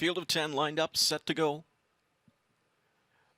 Field of 10 lined up, set to go.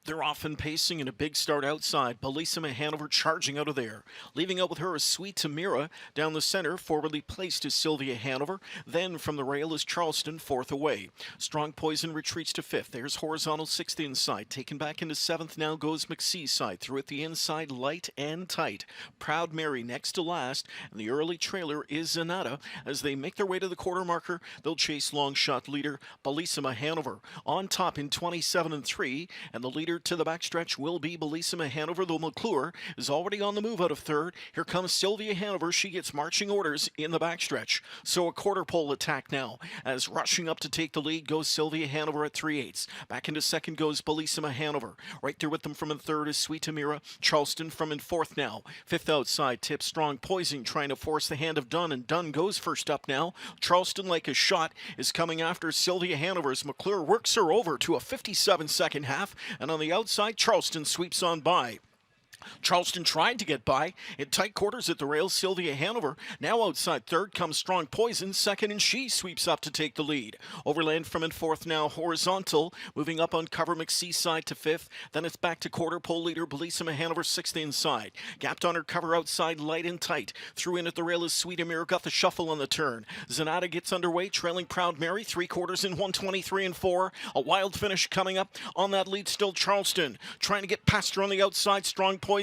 They're often pacing in a big start outside. Bellissima Hanover charging out of there. Leaving out with her is Sweet Tamira. Down the center, forwardly placed is Sylvia Hanover. Then from the rail is Charleston, fourth away. Strong Poison retreats to fifth. There's Horizontal, sixth inside. Taken back into seventh, now goes McSee's side. Through at the inside, light and tight. Proud Mary next to last. And the early trailer is Zanata. As they make their way to the quarter marker, they'll chase long shot leader Bellissima Hanover. On top in 27-3, and the leader to the backstretch will be Bellissima Hanover, though McClure is already on the move out of third. Here comes Sylvia Hanover. She gets marching orders in the backstretch. So a quarter pole attack now. As rushing up to take the lead goes Sylvia Hanover at 3/8. Back into second goes Bellissima Hanover. Right there with them from in third is Sweet Tamira. Charleston from in fourth now. Fifth outside, tips Strong Poison trying to force the hand of Dunn, and Dunn goes first up now. Charleston, like a shot, is coming after Sylvia Hanover as McClure works her over to a 57-second half, and on the outside, Charleston sweeps on by. Charleston tried to get by. In tight quarters at the rail, Sylvia Hanover. Now outside third comes Strong Poison. Second, and she sweeps up to take the lead. Overland from in fourth now, Horizontal. Moving up on cover, McSee's side to fifth. Then it's back to quarter pole leader, Bellissima Hanover, sixth inside. Gapped on her cover outside, light and tight. Through in at the rail is Sweet Amir. Got the shuffle on the turn. Zanata gets underway, trailing Proud Mary. 3/4 in 1:23-4. A wild finish coming up on that lead. Still Charleston trying to get past her on the outside. Strong Poison.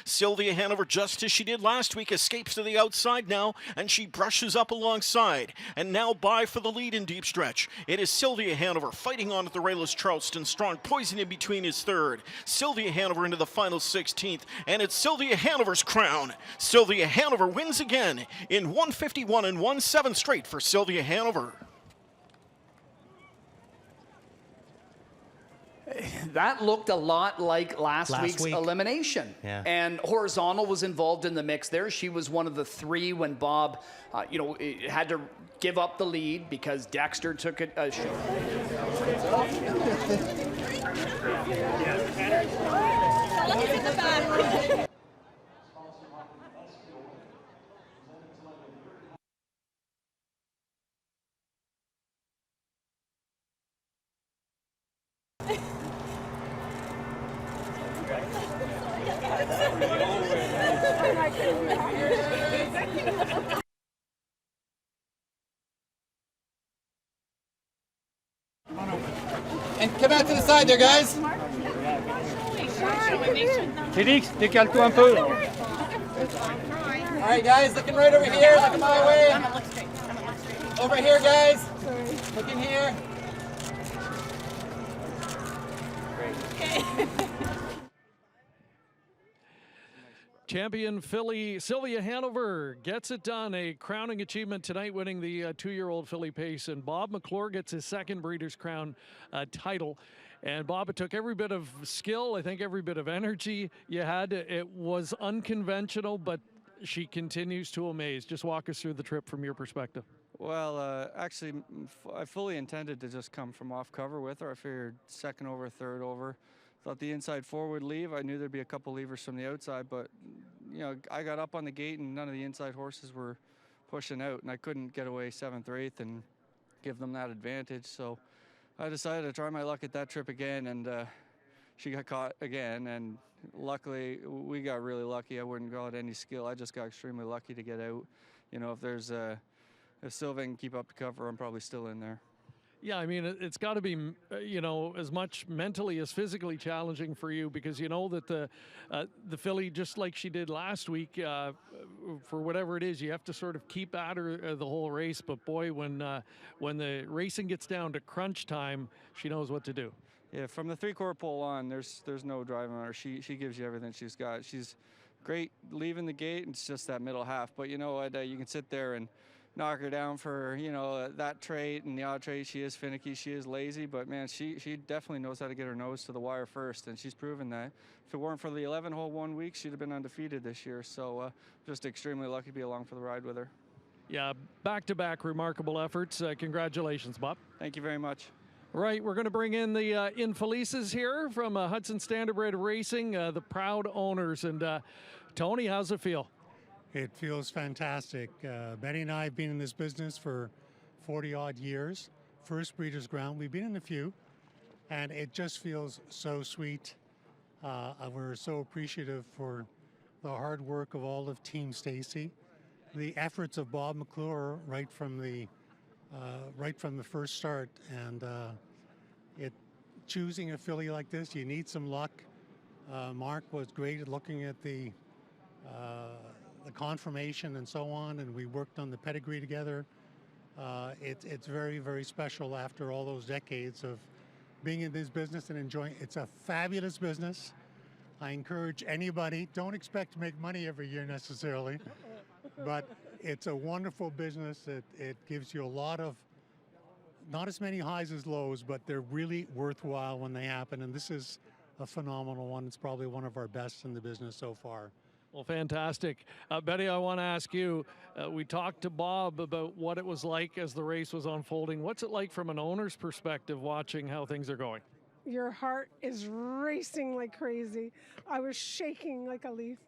Sylvia Hanover, just as she did last week, escapes to the outside now, and she brushes up alongside. And now by for the lead in deep stretch. It is Sylvia Hanover fighting on at the rail as Charleston. Strong Poison in between is third. Sylvia Hanover into the final 16th, and it's Sylvia Hanover's crown. Sylvia Hanover wins again in 151 and 1/7 straight for Sylvia Hanover. That looked a lot like last week's elimination. Yeah. And Horizontal was involved in the mix there. She was one of the three when Bob, had to give up the lead because Dexter took it. And come out to the side there, guys. Félix, décale-toi un peu. All right, guys, looking right over here. Looking my way. Over here, guys. Looking here. Champion filly Sylvia Hanover gets it done. A crowning achievement tonight, winning the two-year-old filly pace. And Bob McClure gets his second Breeders' Crown title. And Bob, it took every bit of skill, I think every bit of energy you had. It was unconventional, but she continues to amaze. Just walk us through the trip from your perspective. Well, actually, I fully intended to just come from off cover with her. I figured second over, third over. Thought the inside four would leave. I knew there'd be a couple levers from the outside, but I got up on the gate and none of the inside horses were pushing out, and I couldn't get away seventh or eighth and give them that advantage. So I decided to try my luck at that trip again, and she got caught again. And luckily, we got really lucky. I wouldn't call it any skill. I just got extremely lucky to get out. If Sylvain can keep up the cover, I'm probably still in there. Yeah, I mean, it's got to be, as much mentally as physically challenging for you, because you know that the filly, just like she did last week, for whatever it is, you have to sort of keep at her the whole race. But boy, when the racing gets down to crunch time, she knows what to do. Yeah, from the three-quarter pole on, there's no driving on her. She gives you everything she's got. She's great leaving the gate, and it's just that middle half. But you know what? You can sit there and knock her down for that trait and the odd trait. She is finicky, she is lazy, but man, she definitely knows how to get her nose to the wire first, and she's proven that. If it weren't for the 11-hole 1 week, she'd have been undefeated this year. So just extremely lucky to be along for the ride with her. Yeah, back-to-back remarkable efforts. Congratulations, Bob. Thank you very much. Right, we're going to bring in the Infelices here from Hudson Standardbred Racing, the proud owners. And Tony, how's it feel? It feels fantastic. Betty and I have been in this business for 40-odd years. first Breeders' Crown. We've been in a few, and it just feels so sweet. We're so appreciative for the hard work of all of Team Stacy, the efforts of Bob McClure right from the first start, and choosing a filly like this, you need some luck. Mark was great at looking at the conformation and so on, and we worked on the pedigree together. It's very, very special after all those decades of being in this business and enjoying. It's a fabulous business. I encourage anybody, don't expect to make money every year necessarily, but it's a wonderful business. It gives you a lot of, not as many highs as lows, but they're really worthwhile when they happen, and this is a phenomenal one. It's probably one of our best in the business so far. Well, fantastic. Betty, I want to ask you, we talked to Bob about what it was like as the race was unfolding. What's it like from an owner's perspective watching how things are going? Your heart is racing like crazy. I was shaking like a leaf,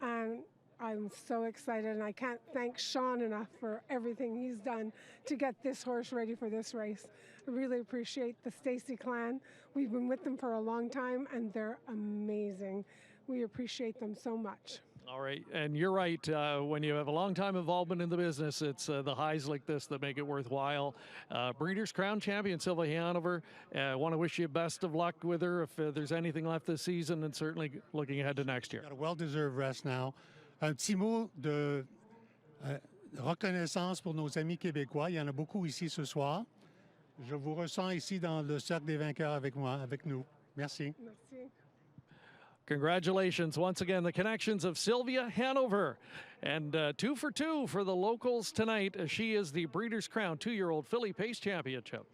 and I'm so excited, and I can't thank Sean enough for everything he's done to get this horse ready for this race. I really appreciate the Stacy clan. We've been with them for a long time, and they're amazing. We appreciate them so much. All right, and you're right. When you have a long time involvement in the business, it's the highs like this that make it worthwhile. Breeders' Crown champion Sylvia Hanover. I want to wish you best of luck with her if there's anything left this season, and certainly looking ahead to next year. Got a well-deserved rest now. Un petit mot de reconnaissance pour nos amis québécois. Il y en a beaucoup ici ce soir. Je vous ressens ici dans le cercle des vainqueurs avec moi, avec nous. Merci. Merci. Congratulations once again, the connections of Sylvia Hanover. And 2 for 2 for the locals tonight, as she is the Breeders' Crown 2-year-old filly pace championship.